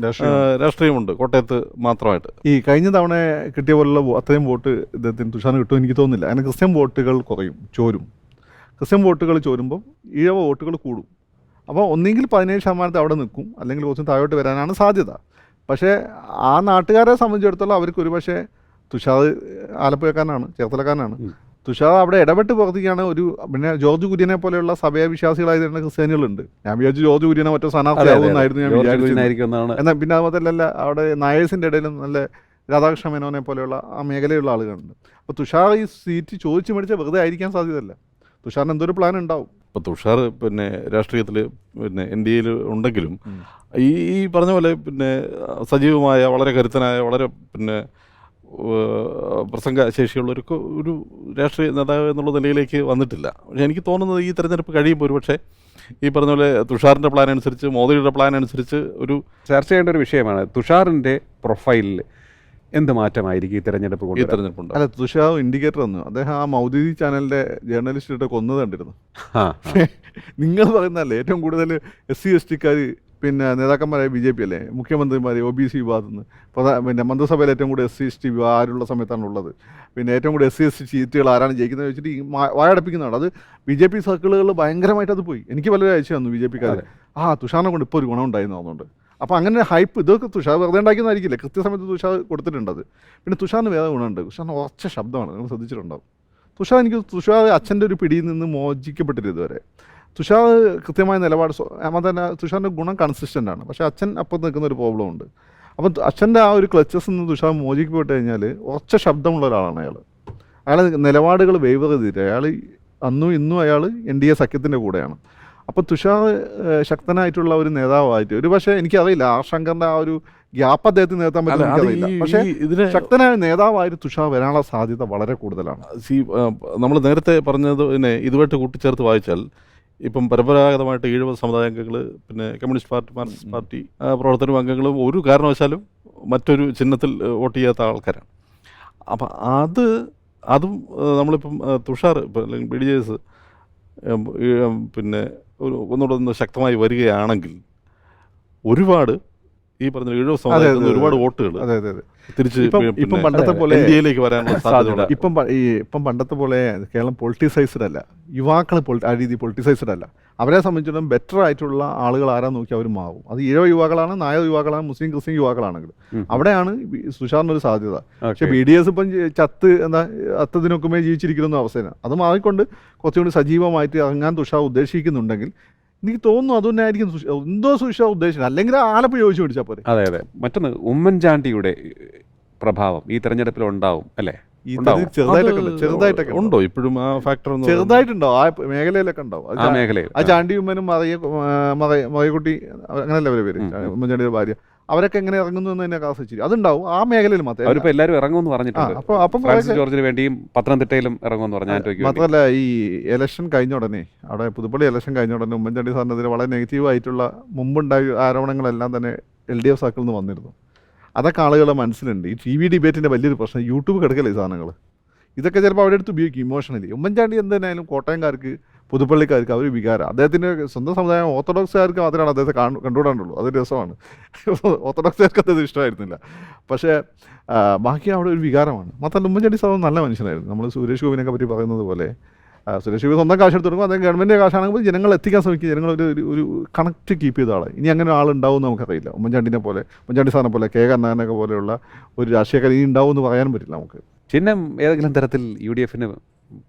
രാഷ്ട്രീയമുണ്ട് കോട്ടയത്ത് മാത്രമായിട്ട്. ഈ കഴിഞ്ഞ തവണ കിട്ടിയ പോലുള്ള അത്രയും വോട്ട് ഇദ്ദേഹത്തിന് തുഷാറിന് കിട്ടും എനിക്ക് തോന്നുന്നില്ല. അങ്ങനെ ക്രിസ്ത്യൻ വോട്ടുകൾ കുറയും, ചോരും. ക്രിസ്ത്യൻ വോട്ടുകൾ ചോരുമ്പം ഈഴവ വോട്ടുകൾ കൂടും. അപ്പോൾ ഒന്നെങ്കിൽ 17% അവിടെ നിൽക്കും, അല്ലെങ്കിൽ കുറച്ചും താഴോട്ട് വരാനാണ് സാധ്യത. പക്ഷേ ആ നാട്ടുകാരെ സംബന്ധിച്ചിടത്തോളം അവർക്ക് ഒരുപക്ഷെ തുഷാർ ആലപ്പുഴക്കാരനാണ്, ചേർത്തലക്കാരനാണ്. തുഷാർ അവിടെ ഇടപെട്ട് പ്രവർത്തിക്കുകയാണ്. ഒരു പിന്നെ ജോർജ് കുര്യനെ പോലെയുള്ള സഭയ വിശ്വാസികളായി തന്നെ ക്രിസ്ത്യാനികളുണ്ട്. ഞാൻ വിചാരിച്ചു ജോർജ് കുര്യനെ മറ്റോ സ്ഥാനാർത്ഥിയാവുമെന്നായിരുന്നു ഞാൻ വിചാരിച്ചത്. എന്നാൽ പിന്നെ അതുമാത്രമല്ല അവിടെ നായേഴ്സിൻ്റെ ഇടയിലും നല്ല രാധാകൃഷ്ണ മേനോനെ പോലെയുള്ള ആ മേഖലയുള്ള ആളുകളുണ്ട്. അപ്പോൾ തുഷാർ ഈ സീറ്റ് ചോദിച്ചു മേടിച്ചാൽ വെറുതെ ആയിരിക്കാൻ സാധ്യതയല്ല. തുഷാറിന് എന്തൊരു പ്ലാൻ ഉണ്ടാവും. ഇപ്പോൾ തുഷാർ പിന്നെ രാഷ്ട്രീയത്തിൽ പിന്നെ NDAയിൽ ഉണ്ടെങ്കിലും ഈ പറഞ്ഞ പോലെ പിന്നെ സജീവമായ വളരെ കരുത്തനായ വളരെ പിന്നെ പ്രസംഗ ശേഷിയുള്ള ഒരു രാഷ്ട്രീയ നേതാവ് എന്നുള്ള നിലയിലേക്ക് വന്നിട്ടില്ല. പക്ഷേ എനിക്ക് തോന്നുന്നത് ഈ തെരഞ്ഞെടുപ്പ് കഴിയുമ്പോൾ ഒരുപക്ഷെ ഈ പറഞ്ഞ പോലെ തുഷാറിൻ്റെ പ്ലാൻ അനുസരിച്ച് മോദിയുടെ പ്ലാൻ അനുസരിച്ച് ഒരു ചർച്ച ചെയ്യേണ്ട ഒരു വിഷയമാണ്. തുഷാറിൻ്റെ പ്രൊഫൈലിൽ എന്ത് മാറ്റമായിരിക്കും ഈ തെരഞ്ഞെടുപ്പ് കൊണ്ട്? തെരഞ്ഞെടുപ്പുണ്ട്. അല്ല, തുഷാർ ഇൻഡിക്കേറ്റർ തന്നു. അദ്ദേഹം ആ മൗദൂദി ചാനലിൻ്റെ ജേർണലിസ്റ്റിട്ട് കൊന്നത് കണ്ടിരുന്നു. നിങ്ങൾ പറയുന്നതല്ലേ ഏറ്റവും കൂടുതൽ SC ST പിന്നെ നേതാക്കന്മാരായ BJP അല്ലേ, മുഖ്യമന്ത്രിമാർ OBC വിഭാഗത്തിൽ നിന്ന് പിന്നെ മന്ത്രിസഭയിൽ ഏറ്റവും കൂടുതൽ SC ST വിഭാഗം ആരുള്ള സമയത്താണ് ഉള്ളത്. പിന്നെ ഏറ്റവും കൂടുതൽ SC ST സീറ്റുകൾ ആരാണ് ജയിക്കുന്നത് വെച്ചിട്ട് ഈ വായടപ്പിക്കുന്നതാണ്. അത് BJP സർക്കിളുകൾ ഭയങ്കരമായിട്ട് അത് പോയി. എനിക്ക് പലരും അയച്ചു തന്നു BJPക്കാർ. തുഷാറിനെ കൊണ്ട് ഇപ്പോൾ ഒരു ഗുണം ഉണ്ടായിരുന്നു തോന്നുന്നുണ്ട്. അപ്പോൾ അങ്ങനെ ഹൈപ്പ് ഇതൊക്കെ തുഷാർ വെറുതെ ഉണ്ടാക്കുന്നതായിരിക്കില്ല. കൃത്യസമയത്ത് തുഷാർ കൊടുത്തിട്ടുണ്ടത്. പിന്നെ തുഷാറിന് വേറെ ഗുണമുണ്ട്. തുഷാറിന് ഉറച്ച ശബ്ദമാണ്, നിങ്ങൾ ശ്രദ്ധിച്ചിട്ടുണ്ടാവും. തുഷാർ അച്ഛൻ്റെ ഒരു പിടിയിൽ നിന്ന് മോചിക്കപ്പെട്ടില്ല ഇതുവരെ. തുഷാർ കൃത്യമായ നിലപാട് തന്നെ. തുഷാറിൻ്റെ ഗുണം കൺസിസ്റ്റൻ്റ് ആണ്. പക്ഷേ അച്ഛൻ അപ്പം നിൽക്കുന്ന ഒരു പ്രോബ്ലം ഉണ്ട്. അപ്പം അച്ഛൻ്റെ ആ ഒരു ക്ലച്ചസ് നിന്ന് തുഷാർ മോചിക്കപ്പെട്ട് കഴിഞ്ഞാൽ ഉറച്ച ശബ്ദമുള്ള ഒരാളാണ് അയാൾ നിലപാടുകൾ വേവ് ചെയ്തിട്ട് അയാൾ അന്നും ഇന്നും അയാൾ NDA സഖ്യത്തിൻ്റെ കൂടെയാണ്. അപ്പോൾ തുഷാർ ശക്തനായിട്ടുള്ള ഒരു നേതാവായിട്ട് ഒരു പക്ഷേ എനിക്കറിയില്ല ആർ ശങ്കറിൻ്റെ ആ ഒരു ഗ്യാപ്പ് അദ്ദേഹത്തിന് നേർത്താൻ പറ്റില്ല. പക്ഷേ ശക്തനായ നേതാവായിട്ട് തുഷാർ വരാനുള്ള സാധ്യത വളരെ കൂടുതലാണ്. നമ്മൾ നേരത്തെ പറഞ്ഞത് പിന്നെ ഇതുമായിട്ട് കൂട്ടിച്ചേർത്ത് വായിച്ചാൽ ഇപ്പം പരമ്പരാഗതമായിട്ട് 70 സമുദായാംഗങ്ങൾ പിന്നെ കമ്മ്യൂണിസ്റ്റ് പാർട്ടി മാർക്സിസ്റ്റ് പാർട്ടി പ്രവർത്തന അംഗങ്ങളും ഒരു കാരണവശാലും മറ്റൊരു ചിഹ്നത്തിൽ വോട്ട് ചെയ്യാത്ത ആൾക്കാരാണ്. അപ്പം അതും നമ്മളിപ്പം തുഷാർ അല്ലെങ്കിൽ BDJs പിന്നെ ഒന്നുകൂടെ ശക്തമായി വരികയാണെങ്കിൽ ഒരുപാട് ഈ പറഞ്ഞ 70 സമുദായത്തിൽ ഒരുപാട് വോട്ടുകൾ തിരിച്ച് ഇപ്പം പണ്ടത്തെ പോലെ NDAയിലേക്ക് വരാനുള്ള സാധ്യത. ഇപ്പം പണ്ടത്തെ പോലെ കേരളം പൊളിറ്റിസൈസ്ഡ് അല്ല, യുവാക്കൾ ആ രീതി പൊളിറ്റിസൈസ്ഡ് അല്ല. അവരെ സംബന്ധിച്ചിടത്തോളം ബെറ്റർ ആയിട്ടുള്ള ആളുകൾ ആരാ നോക്കി അവർ മാറും. അത് യുവാക്കളാണ്, നായർ യുവാക്കളാണ്, മുസ്ലിം ക്രിസ്ത്യൻ യുവാക്കളാണെങ്കിൽ അവിടെയാണ് തുഷാറിനൊരു സാധ്യത. പക്ഷേ BDS ഇപ്പം അത്തതിനൊക്കുമേ ജീവിച്ചിരിക്കുന്ന അവസ്ഥയാണ്. അത് മാറിക്കൊണ്ട് കുറച്ചുകൂടി സജീവമായിട്ട് ഇറങ്ങാൻ തുഷാർ ഉദ്ദേശിക്കുന്നുണ്ടെങ്കിൽ എനിക്ക് തോന്നുന്നു അതുതന്നെ ആയിരിക്കും എന്തോ തുഷാർ ഉദ്ദേശിക്കുന്നത്. അല്ലെങ്കിൽ ആലപ്പുഴ ചോദിച്ചു പിടിച്ചാൽ പോലെ. അതെ. മറ്റൊന്ന് ഉമ്മൻചാണ്ടിയുടെ പ്രഭാവം ഈ തെരഞ്ഞെടുപ്പിൽ ഉണ്ടാവും അല്ലേ? ചെറുതായിട്ടൊക്കെ ഉണ്ടോ ഇപ്പോഴും ആ ഫാക്ടർ? ചെറുതായിട്ടുണ്ടോ ആ മേഖലയിലൊക്കെ ഉണ്ടാവും. ആ ചാണ്ടി ഉമ്മനും മറയക്കുട്ടി അങ്ങനെയല്ല അവരെ പേര്, ഉമ്മൻചാണ്ടിയുടെ ഭാര്യ, അവരൊക്കെ എങ്ങനെ ഇറങ്ങുന്നു എന്ന് തന്നെ ആസ്വദിച്ചിരിക്കും. അതുണ്ടാവും ആ മേഖലയിൽ മാത്രമേ. അവരിപ്പോൾ എല്ലാവരും ഇറങ്ങുമെന്ന് പറഞ്ഞിട്ടുണ്ട്. അപ്പോൾ ഫ്രാൻസിസ് ജോർജിന് വേണ്ടിയും പത്തനംതിട്ടയിലും ഇറങ്ങുമെന്ന് പറഞ്ഞു. മാത്രമല്ല ഈ ഇലക്ഷൻ കഴിഞ്ഞ ഉടനെ അവിടെ പുതുപ്പള്ളി ഇലക്ഷൻ കഴിഞ്ഞ ഉടനെ ഉമ്മൻചാണ്ടി സാറിനെതിരെ വളരെ നെഗറ്റീവായിട്ടുള്ള മുമ്പുണ്ടായ ആരോപണങ്ങളെല്ലാം തന്നെ LDF സർക്കിളിൽ നിന്ന് വന്നിരുന്നു. അതൊക്കെ ആളുകളുടെ മനസ്സിലുണ്ട്. ഈ TV ഡിബേറ്റിൻ്റെ വലിയൊരു പ്രശ്നം യൂട്യൂബ് കിടക്കല്ലേ ഈ സാധനങ്ങൾ. ഇതൊക്കെ ചിലപ്പോൾ അവിടെ അടുത്ത് ഉപയോഗിക്കും ഇമോഷണലി. ഉമ്മൻചാണ്ടി എന്തായാലും കോട്ടയംകാർക്ക് പുതുപ്പള്ളിക്കാർക്ക് അവർ വികാരം. അദ്ദേഹത്തിൻ്റെ സ്വന്തം സമുദായം ഓർത്തഡോക്സുകാർക്ക് മാത്രമാണ് അദ്ദേഹത്തെ കണ്ടുകൂടാണ്ടുള്ളൂ. അതൊരു രസമാണ്. ഓർത്തഡോക്സുകാർക്ക് അദ്ദേഹം ഇഷ്ടമായിരുന്നില്ല. പക്ഷേ ബാക്കി അവിടെ ഒരു വികാരമാണ്. മാത്രമല്ല ഉമ്മൻചാണ്ടി സാറ് നല്ല മനുഷ്യനായിരുന്നു. നമ്മൾ സുരേഷ് ഗോപിനൊക്കെ പറ്റി പറയുന്നത് പോലെ സുരേഷ് ഗോപി സ്വന്തം കാശ് എടുത്ത് കൊടുക്കും. അദ്ദേഹം ഗവൺമെൻറ്റിൻ്റെ കാശാണെങ്കിൽ ജനങ്ങൾ എത്തിക്കാൻ ശ്രമിക്കുക. ജനങ്ങൾ ഒരു കണക്റ്റ് കീപ്പ് ചെയ്ത ആളെ. ഇനി അങ്ങനെ ആളുണ്ടാവും എന്ന് നമുക്കറിയില്ല. ഉമ്മൻചാണ്ടിനെ പോലെ, ഉമ്മൻചാണ്ടി സാറിനെ പോലെ, കെ കരുണാകരനൊക്കെ പോലെയുള്ള ഒരു രാഷ്ട്രീയക്കാരൻ ഇനി ഉണ്ടാവും എന്ന് പറയാൻ പറ്റില്ല നമുക്ക്. ചിഹ്നം ഏതെങ്കിലും തരത്തിൽ UDFന്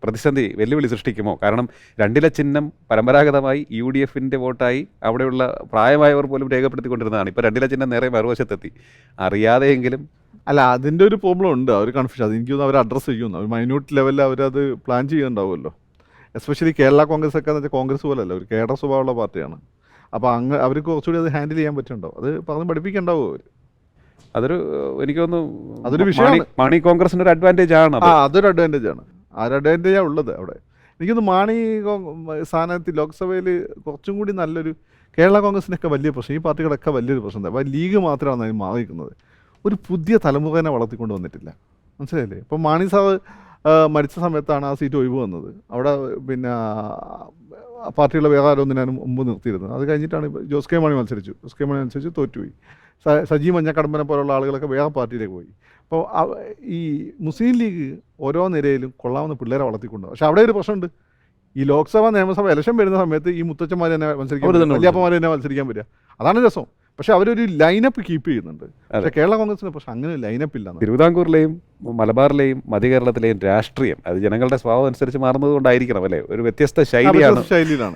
പ്രതിസന്ധി വെല്ലുവിളി സൃഷ്ടിക്കുമോ? കാരണം 2 ചിഹ്നം പരമ്പരാഗതമായി UDFൻ്റെ വോട്ടായി അവിടെയുള്ള പ്രായമായവർ പോലും രേഖപ്പെടുത്തിക്കൊണ്ടിരുന്നതാണ്. ഇപ്പോൾ 2 ചിഹ്നം നേരെ മറുവശത്തെത്തി. അറിയാതെയെങ്കിലും അല്ല, അതിൻ്റെ ഒരു പ്രോബ്ലം ഉണ്ട്, അവർ കൺഫ്യൂഷൻ. അത് എനിക്ക് തോന്നുന്നു അവർ അഡ്രസ്സ് ചെയ്യുന്നു, അവർ മൈന്യൂട്ട് ലെവലിൽ അവരത് പ്ലാൻ ചെയ്യുന്നുണ്ടാവുമല്ലോ. എസ്പെഷ്യലി കേരള കോൺഗ്രസ് ഒക്കെ എന്ന് വെച്ചാൽ കോൺഗ്രസ് പോലല്ല, ഒരു കേഡർ സ്വഭാവമുള്ള പാർട്ടിയാണ്. അപ്പോൾ അവർക്ക് കുറച്ചുകൂടി അത് ഹാൻഡിൽ ചെയ്യാൻ പറ്റുന്നുണ്ടാവും, അത് പറഞ്ഞ് പഠിപ്പിക്കണ്ടാവും അവർ. അതൊരു എനിക്ക് തോന്നുന്നു അതൊരു വിഷയമാണ്. മാണി കോൺഗ്രസിൻ്റെ ഒരു അഡ്വാൻറ്റേജ് ആണ്. അതൊരു അഡ്വാൻറ്റേജ് ആണ്, ആ ഒരു അഡ്വാൻറ്റേജാണ് ഉള്ളത് അവിടെ. എനിക്കൊന്ന് മാണി സ്ഥാനാർത്ഥി ലോക്സഭയിൽ കുറച്ചും കൂടി നല്ലൊരു, കേരള കോൺഗ്രസിനൊക്കെ വലിയ പ്രശ്നം, ഈ പാർട്ടികളൊക്കെ വലിയൊരു പ്രശ്നം എന്താ, ലീഗ് മാത്രമാണ് അതിന് മാറി നിൽക്കുന്നത്. ഒരു പുതിയ തലമുറനെ വളർത്തിക്കൊണ്ട് വന്നിട്ടില്ല, മനസ്സിലായില്ലേ? ഇപ്പോൾ മാണി സാറ് മരിച്ച സമയത്താണ് ആ സീറ്റ് ഒഴിവ് വന്നത്. അവിടെ പിന്നെ പാർട്ടിയുടെ വേറെ ആരൊന്നിനും മുമ്പ് നിർത്തിയിരുന്നത്. അത് കഴിഞ്ഞിട്ടാണ് ജോസ് കെ മാണി മത്സരിച്ചു തോറ്റുപോയി. സജി മഞ്ഞക്കടമ്പനെ പോലുള്ള ആളുകളൊക്കെ വേറെ പാർട്ടിയിലേക്ക് പോയി. അപ്പോൾ ഈ മുസ്ലിം ലീഗ് ഓരോ നിരയിലും കൊള്ളാവുന്ന പിള്ളേരെ വളർത്തിക്കൊണ്ടു. പക്ഷെ അവിടെ ഒരു പ്രശ്നമുണ്ട്, ഈ ലോക്സഭ നിയമസഭ ഇലക്ഷൻ വരുന്ന സമയത്ത് ഈ മുത്തച്ഛന്മാർ തന്നെ മത്സരിക്കാൻ, വല്യാപ്പന്മാർ തന്നെ മത്സരിക്കാൻ പറ്റുക, അതാണ് രസം. പക്ഷെ അവരൊരു ലൈനപ്പ് കീപ്പ് ചെയ്യുന്നുണ്ട്. പക്ഷേ കേരള കോൺഗ്രസിന് പക്ഷെ അങ്ങനെ ലൈനപ്പ് ഇല്ല. തിരുവിതാംകൂറിലെയും മലബാറിലെയും മധ്യകേരളത്തിലെയും രാഷ്ട്രീയം അത് ജനങ്ങളുടെ സ്വഭാവം അനുസരിച്ച് മാറുന്നത് കൊണ്ടായിരിക്കണം അല്ലേ, ഒരു വ്യത്യസ്ത ശൈലിയിലാണ്.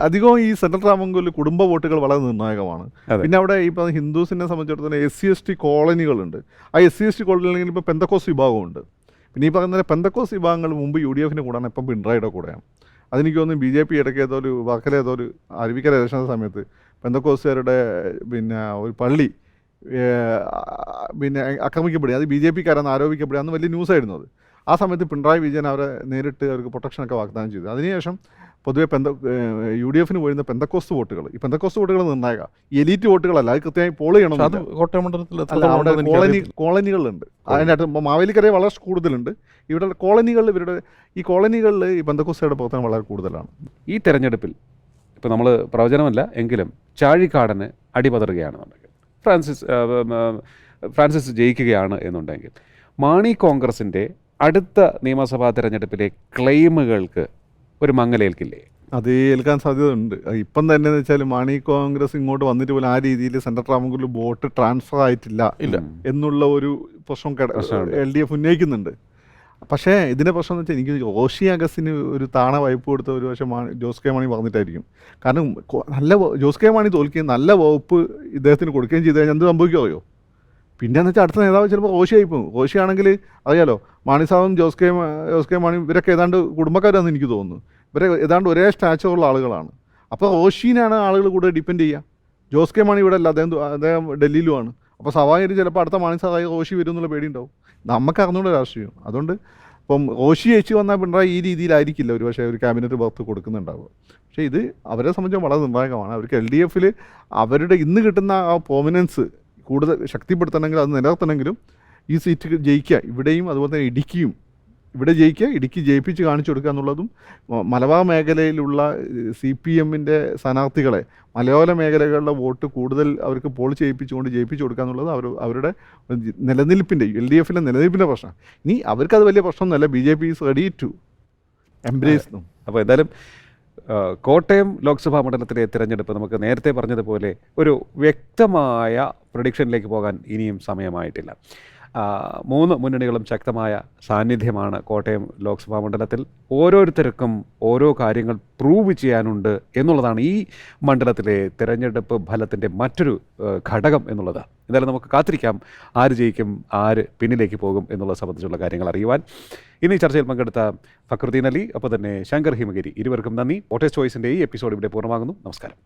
അധികവും ഈ സെൻട്രൽ രാമങ്കൂരിൽ കുടുംബ വോട്ടുകൾ വളരെ നിർണായകമാണ്. പിന്നെ അവിടെ ഇപ്പോൾ ഹിന്ദുസിനെ സംബന്ധിച്ചിടത്തോളം SC/ST കോളനികളുണ്ട്. ആ SC/ST കോളനിയിൽ ഇപ്പോൾ പെന്തക്കോസ് വിഭാഗമുണ്ട്. പിന്നെ ഈ പറയുന്ന പെന്തക്കോസ് വിഭാഗങ്ങൾ മുമ്പ് UDF കൂടാണ്, ഇപ്പം പിണറായിയുടെ കൂടെയാണ്. അതെനിക്ക് തോന്നുന്നു BJP ഇടയ്ക്ക് ഏതോ വർക്കല അരുവിക്കര ഇലക്ഷൻ സമയത്ത് പെന്തക്കോസുകാരുടെ പിന്നെ ഒരു പള്ളി പിന്നെ ആക്രമിക്കപ്പെടുക, അത് BJPക്കാരെന്ന് ആരോപിക്കപ്പെടുക, അന്ന് വലിയ ന്യൂസായിരുന്നു അത്. ആ സമയത്ത് പിണറായി വിജയൻ അവരെ നേരിട്ട് അവർക്ക് പ്രൊട്ടക്ഷനൊക്കെ വാഗ്ദാനം ചെയ്തു. അതിനുശേഷം പൊതുവെ UDF പോയിരുന്ന പെന്തക്കോസ്റ്റ് വോട്ടുകൾ, ഈ പെന്തക്കോസ്റ്റ് വോട്ടുകൾ നിർണായക, എലീറ്റ് വോട്ടുകളല്ല, അത് കൃത്യമായി പോൾ ചെയ്യണം. അത് കോട്ടയം മണ്ഡലത്തിൽ അവിടെ കോളനികളുണ്ട്. അതിനകത്ത് മാവേലിക്കരയിൽ വളരെ കൂടുതലുണ്ട്. ഇവിടെ ഈ കോളനികളിൽ ഈ പെന്തക്കോസ്റ്റുകാരുടെ പ്രവർത്തനം വളരെ കൂടുതലാണ്. ഈ തെരഞ്ഞെടുപ്പിൽ ഇപ്പോൾ നമ്മൾ പ്രവചനമല്ല എങ്കിലും ചാഴിക്കാടന് അടിപതറുകയാണെന്നുണ്ടെങ്കിൽ, ഫ്രാൻസിസ് ജയിക്കുകയാണ് എന്നുണ്ടെങ്കിൽ, മാണി കോൺഗ്രസിൻ്റെ അടുത്ത നിയമസഭാ തെരഞ്ഞെടുപ്പിലെ ക്ലെയിമുകൾക്ക് ഒരു മങ്ങലേൽക്കില്ലേ? അത് ഏൽക്കാൻ സാധ്യതയുണ്ട്. ഇപ്പം തന്നെ എന്ന് വെച്ചാൽ മാണി കോൺഗ്രസ് ഇങ്ങോട്ട് വന്നിട്ട് പോലും ആ രീതിയിൽ സെൻട്രൽ രാമങ്കൂരിൽ വോട്ട് ട്രാൻസ്ഫർ ആയിട്ടില്ല എന്നുള്ള ഒരു പ്രശ്നം LDF ഉന്നയിക്കുന്നുണ്ട്. പക്ഷേ ഇതിൻ്റെ പ്രശ്നം എന്ന് വെച്ചാൽ എനിക്ക് റോഷി അഗസ്റ്റിന് ഒരു താണ വായ്പ കൊടുത്ത ഒരു പക്ഷേ ജോസ് കെ മാണി പറഞ്ഞിട്ടായിരിക്കും. കാരണം ജോസ് കെ മാണി തോൽക്കുകയും നല്ല വകുപ്പ് ഇദ്ദേഹത്തിന് കൊടുക്കുകയും ചെയ്ത് കഴിഞ്ഞാൽ എന്ത് സംഭവിക്കുമോ അറിയോ? പിന്നെയെന്ന് വെച്ചാൽ അടുത്ത നേതാവ് ചിലപ്പോൾ റോഷി ആയിപ്പോവും. റോഷി ആണെങ്കിൽ അറിയാലോ, മാണി സാറും ജോസ് കെ മാണി ഇവരൊക്കെ ഏതാണ്ട് കുടുംബക്കാരാണെന്ന് എനിക്ക് തോന്നുന്നു. ഇവരെ ഏതാണ്ട് ഒരേ സ്റ്റാച്ചറുള്ള ആളുകളാണ്. അപ്പോൾ റോഷിനാണ് ആളുകൾ കൂടുതൽ ഡിപ്പെൻഡ് ചെയ്യുക. ജോസ് കെ മാണി ഇവിടെ അല്ല, അദ്ദേഹം ഡൽഹിയിലുമാണ്. അപ്പോൾ സ്വാഭാവികം ചിലപ്പോൾ അടുത്ത മാണി സാറായി റോഷി വരും എന്നുള്ള പേടിയുണ്ടാവും. നമുക്ക് അറിഞ്ഞുകൊണ്ട് രാഷ്ട്രീയം. അതുകൊണ്ട് ഇപ്പം റോഷി ജയിച്ച് വന്നാൽ പിണറായി ഈ രീതിയിലായിരിക്കില്ല ഒരു പക്ഷേ ഒരു ക്യാബിനറ്റ് ബർത്ത് കൊടുക്കുന്നുണ്ടാവുക. പക്ഷേ ഇത് അവരെ സംബന്ധിച്ച് വളരെ നിർണായകമാണ്. അവർക്ക് LDF അവരുടെ ഇന്ന് കിട്ടുന്ന ആ പ്രോമിനൻസ് കൂടുതൽ ശക്തിപ്പെടുത്തണമെങ്കിൽ, അത് നിലനിർത്തണമെങ്കിലും ഈ സീറ്റ് ജയിക്കുക, ഇവിടെയും അതുപോലെ തന്നെ ഇവിടെ ജയിക്കുക, ഇടുക്കി ജയിപ്പിച്ച് കാണിച്ചു കൊടുക്കുക എന്നുള്ളതും, മലബാർ മേഖലയിലുള്ള CPM സ്ഥാനാർത്ഥികളെ മലയോര മേഖലകളിലെ വോട്ട് കൂടുതൽ അവർക്ക് പോൾ ജയിപ്പിച്ചു കൊടുക്കുക എന്നുള്ളത് അവരുടെ നിലനിൽപ്പിൻ്റെ LDF നിലനിൽപ്പിൻ്റെ പ്രശ്നം. ഇനി അവർക്കത് വലിയ പ്രശ്നമൊന്നുമല്ല. BJP is ready to embrace them. അപ്പോൾ എന്തായാലും കോട്ടയം ലോക്സഭാ മണ്ഡലത്തിലെ തിരഞ്ഞെടുപ്പ് നമുക്ക് നേരത്തെ പറഞ്ഞതുപോലെ ഒരു വ്യക്തമായ പ്രഡിക്ഷനിലേക്ക് പോകാൻ ഇനിയും സമയമായിട്ടില്ല. 3 മുന്നണികളും ശക്തമായ സാന്നിധ്യമാണ് കോട്ടയം ലോക്സഭാ മണ്ഡലത്തിൽ. ഓരോരുത്തർക്കും ഓരോ കാര്യങ്ങൾ പ്രൂവ് ചെയ്യാനുണ്ട് എന്നുള്ളതാണ് ഈ മണ്ഡലത്തിലെ തിരഞ്ഞെടുപ്പ് ഫലത്തിൻ്റെ മറ്റൊരു ഘടകം എന്നുള്ളത്. എന്തായാലും നമുക്ക് കാത്തിരിക്കാം ആര് ജയിക്കും, ആര് പിന്നിലേക്ക് പോകും എന്നുള്ളത് സംബന്ധിച്ചുള്ള കാര്യങ്ങൾ അറിയുവാൻ. ഇന്ന് ഈ ചർച്ചയിൽ പങ്കെടുത്ത ഫക്രുദ്ദീൻ അലി, ഒപ്പം തന്നെ ശങ്കർ ഹിമഗിരി, ഇരുവർക്കും നന്ദി. വോട്ടേഴ്സ് ചോയ്സിൻ്റെ ഈ എപ്പിസോഡ് ഇവിടെ പൂർണ്ണമാകുന്നു. നമസ്കാരം.